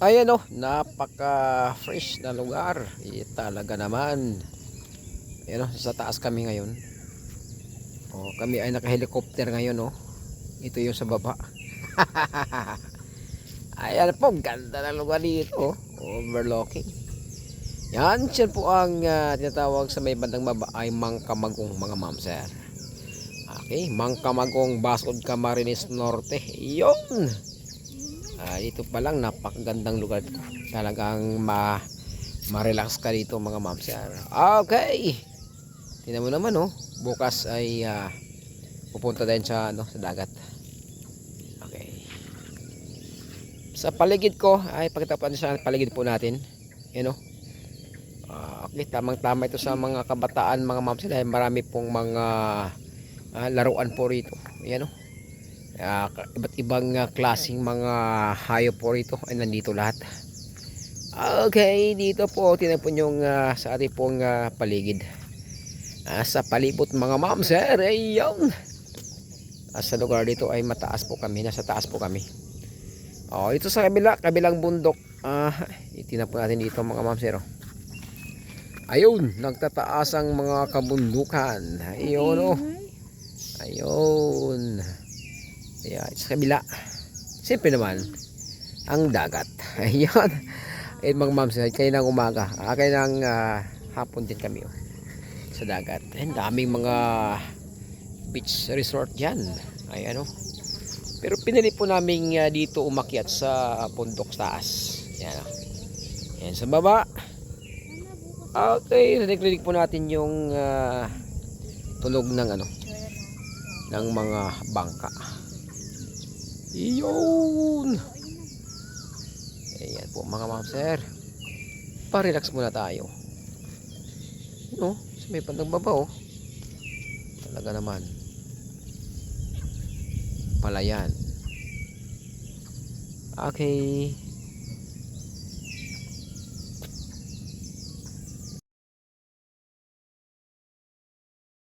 Ayan o, napaka fresh na lugar. Talaga naman. Ayan o, sa taas kami ngayon. Kami ay naka-helicopter ngayon o. Ito yung sa baba. Ayan po, ganda ng lugar dito. Overlooking. Yan po ang tinatawag sa may bandang baba ay Mangkamagong, mga ma'am sir. Okay, Mangkamagong, Basod, Camarines Norte. Yun. Dito pa lang napakagandang lugar ito. Talagang ma-relax ka dito, mga ma'am sir. Okay. Tingnan mo naman bukas ay pupunta din sa sa dagat. Okay. Sa paligid ko ay pagkatapos sa paligid po natin. Okay, tamang-tama ito sa mga kabataan, mga ma'am sir, dahil marami pong mga laruan po rito. Ayan iba't ibang klaseng mga hayop po rito ay nandito lahat. Okay, dito po tingnan po yung sa ating pong paligid. Sa palibot, mga ma'am sir, ayun. Sa lugar dito ay mataas po kami, nasa taas po kami. Ito sa kabilang bundok. Tingnan po natin dito, mga ma'am sir. Ayun, nagtataas ang mga kabundukan. Ayun Ayun. Ayan, sa kabila. Siyempre naman, ang dagat. Ayun. Ayun, mga ma'am sir, kayo ng umaga. Kayo ng hapon din kami sa dagat. Ayun, daming mga beach resort dyan. Ayan Pero pinili po namin dito umakyat sa bundok taas. Ayan Ayan sa baba. Okay, rinig po natin yung tunog ng ng mga bangka. Iyon. Ayan po, mga ma'am sir. Pa-relax muna tayo. Sa may bandang baba Talaga naman. Palayan. Okay.